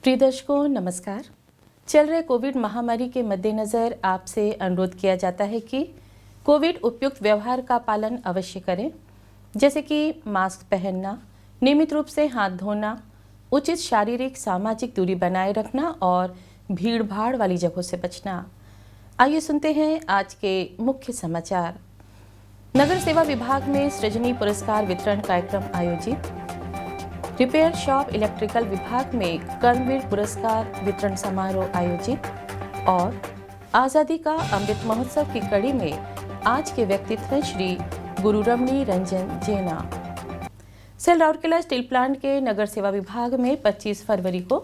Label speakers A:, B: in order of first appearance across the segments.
A: प्रिय दर्शकों नमस्कार। चल रहे कोविड महामारी के मद्देनज़र आपसे अनुरोध किया जाता है कि कोविड उपयुक्त व्यवहार का पालन अवश्य करें, जैसे कि मास्क पहनना, नियमित रूप से हाथ धोना, उचित शारीरिक सामाजिक दूरी बनाए रखना और भीड़ भाड़ वाली जगहों से बचना। आइए सुनते हैं आज के मुख्य समाचार। नगर सेवा विभाग में सृजनी पुरस्कार वितरण कार्यक्रम आयोजित। रिपेयर शॉप इलेक्ट्रिकल विभाग में कर्मवीर पुरस्कार वितरण समारोह आयोजित। और आज़ादी का अमृत महोत्सव की कड़ी में आज के व्यक्तित्व श्री गुरुरमणी रंजन जेना। सेल राउरकेला स्टील प्लांट के नगर सेवा विभाग में 25 फरवरी को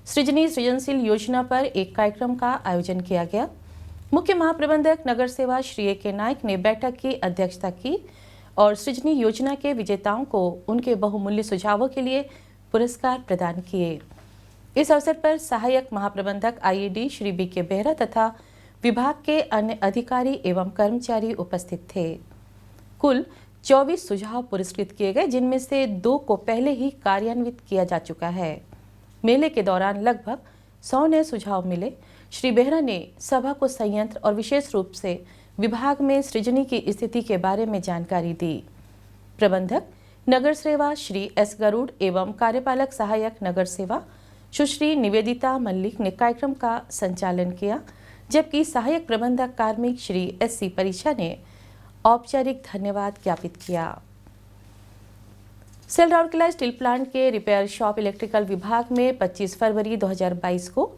A: सृजनशील योजना पर एक कार्यक्रम का आयोजन किया गया। मुख्य महाप्रबंधक नगर सेवा श्री ए के नायक ने बैठक की अध्यक्षता की और सृजनी योजना के विजेताओं को उनके बहुमूल्य सुझावों के लिए पुरस्कार प्रदान किए। इस अवसर पर सहायक महाप्रबंधक आईईडी श्री बी के बेहरा तथा विभाग के अन्य अधिकारी एवं कर्मचारी उपस्थित थे। कुल 24 सुझाव पुरस्कृत किए गए, जिनमें से 2 को पहले ही कार्यान्वित किया जा चुका है। मेले के दौरान लगभग 100 नए सुझाव मिले। श्री बेहरा ने सभा को संयंत्र और विशेष रूप से विभाग में सृजनी की स्थिति के बारे में जानकारी दी। प्रबंधक नगर सेवा श्री एस गरुड़ एवं कार्यपालक सहायक नगर सेवा सुश्री निवेदिता मल्लिक ने कार्यक्रम का संचालन किया, जबकि सहायक प्रबंधक कार्मिक श्री एस सी परीक्षा ने औपचारिक धन्यवाद ज्ञापित किया। सेल राउरकेला स्टील प्लांट के रिपेयर शॉप इलेक्ट्रिकल विभाग में 25 फरवरी 2022 को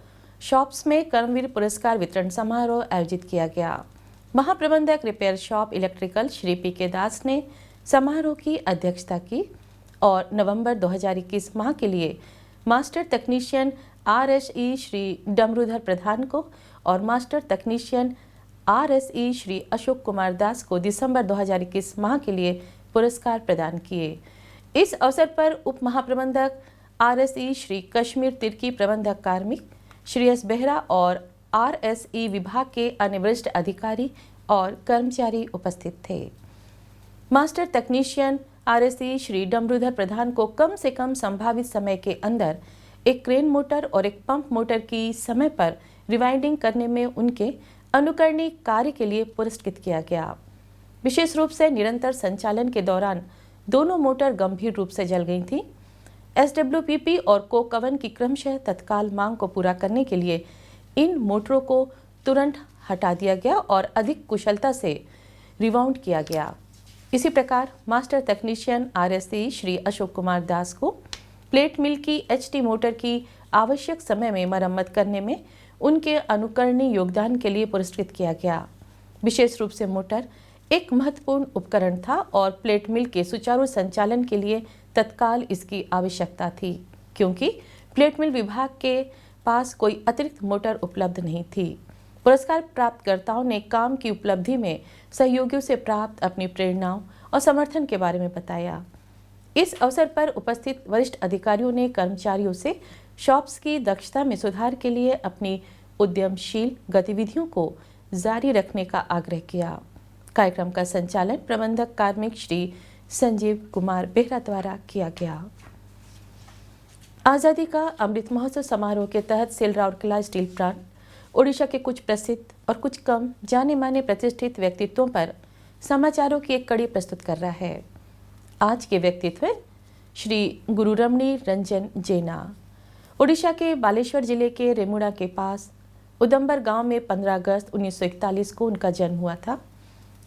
A: शॉप्स में कर्मवीर पुरस्कार वितरण समारोह आयोजित किया गया। महाप्रबंधक repair shop electrical Shri P के दास ने समारोह की अध्यक्षता की और नवंबर 2021 माह के लिए मास्टर तकनीशियन आरएसई श्री डमरूधर प्रधान को और मास्टर तकनीशियन आरएसई श्री अशोक कुमार दास को दिसंबर 2021 माह के लिए पुरस्कार प्रदान किए। इस अवसर पर उप महाप्रबंधक आरएसई श्री कश्मीर तिर्की प्रबंधक कार्मिक श्री एस बेहरा और आरएसई विभाग के अन्य वरिष्ठ अधिकारी और कर्मचारी उपस्थित थे। मास्टर तकनीशियन आरएसई श्री डमरूधर प्रधान को कम से कम संभावित समय के अंदर एक क्रेन मोटर और एक पंप मोटर की समय पर रिवाइंडिंग करने में उनके अनुकरणीय कार्य के लिए पुरस्कृत किया गया। विशेष रूप से निरंतर संचालन के दौरान दोनों मोटर गंभीर रूप से जल गई थी। एसडब्ल्यूपीपी और कोक ओवन की क्रमशः तत्काल मांग को पूरा करने के लिए इन मोटरों को तुरंत हटा दिया गया और अधिक कुशलता से रिवाउंड किया गया। इसी प्रकार मास्टर तकनीशियन आरएसई श्री अशोक कुमार दास को प्लेट मिल की एचटी मोटर की आवश्यक समय में मरम्मत करने में उनके अनुकरणीय योगदान के लिए पुरस्कृत किया गया। विशेष रूप से मोटर एक महत्वपूर्ण उपकरण था और प्लेट मिल के सुचारू संचालन के लिए तत्काल इसकी आवश्यकता थी, क्योंकि प्लेट मिल विभाग के पास कोई अतिरिक्त मोटर उपलब्ध नहीं थी। पुरस्कार प्राप्तकर्ताओं ने काम की उपलब्धि में सहयोगियों से प्राप्त अपनी प्रेरणाओं और समर्थन के बारे में बताया। इस अवसर पर उपस्थित वरिष्ठ अधिकारियों ने कर्मचारियों से शॉप्स की दक्षता में सुधार के लिए अपनी उद्यमशील गतिविधियों को जारी रखने का आग्रह किया। कार्यक्रम का संचालन प्रबंधक कार्मिक श्री संजीव कुमार बेहरा द्वारा किया गया। आज़ादी का अमृत महोत्सव समारोह के तहत सेल राउरकेला स्टील प्लांट ओडिशा के कुछ प्रसिद्ध और कुछ कम जाने माने प्रतिष्ठित व्यक्तित्वों पर समाचारों की एक कड़ी प्रस्तुत कर रहा है। आज के व्यक्तित्व श्री गुरुरमणी रंजन जेना। ओडिशा के बालेश्वर जिले के रेमुड़ा के पास उदम्बर गांव में 15 अगस्त 1941 को उनका जन्म हुआ था।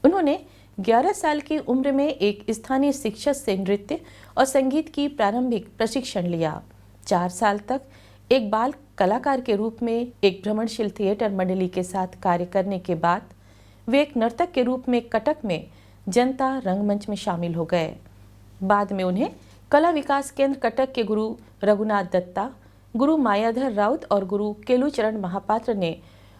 A: उन्होंने 11 साल की उम्र में एक स्थानीय शिक्षक से नृत्य और संगीत की प्रारंभिक प्रशिक्षण लिया। 4 साल तक एक बाल कलाकार के रूप में एक भ्रमणशील थिएटर मंडली के साथ कार्य करने के बाद वे एक नर्तक के रूप में कटक में जनता रंगमंच में शामिल हो गए। बाद में उन्हें कला विकास केंद्र कटक के गुरु रघुनाथ दत्ता, गुरु मायाधर राउत और गुरु केलुचरण महापात्र ने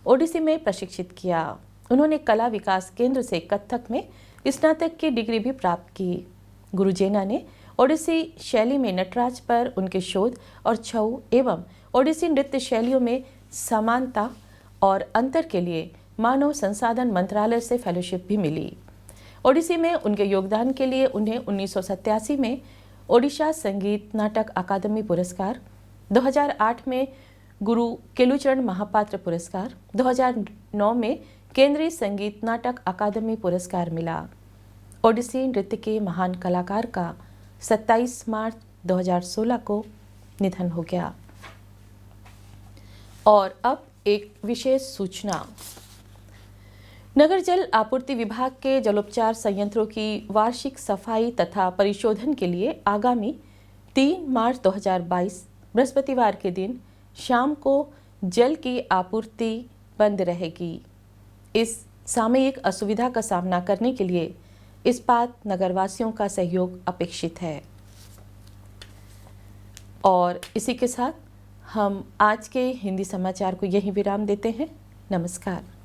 A: ओडिसी में प्रशिक्षित किया। उन्होंने कला विकास केंद्र से कथक में स्नातक की डिग्री भी प्राप्त की। गुरु जेना ने ओडिसी शैली में नटराज पर उनके शोध और छऊ एवं ओडिसी नृत्य शैलियों में समानता और अंतर के लिए मानव संसाधन मंत्रालय से फेलोशिप भी मिली। ओडिसी में उनके योगदान के लिए उन्हें 1987 में ओडिशा संगीत नाटक अकादमी पुरस्कार, 2008 में गुरु केलुचरण महापात्र पुरस्कार, 2009 में केंद्रीय संगीत नाटक अकादमी पुरस्कार मिला। ओडिसी नृत्य के महान कलाकार का 27 मार्च 2016 को निधन हो गया। और अब एक विशेष सूचना। नगर जल आपूर्ति विभाग के जलोपचार संयंत्रों की वार्षिक सफाई तथा परिशोधन के लिए आगामी 3 मार्च 2022 बृहस्पतिवार के दिन शाम को जल की आपूर्ति बंद रहेगी। इस सामयिक असुविधा का सामना करने के लिए इस्पात नगरवासियों का सहयोग अपेक्षित है। और इसी के साथ हम आज के हिंदी समाचार को यहीं विराम देते हैं। नमस्कार।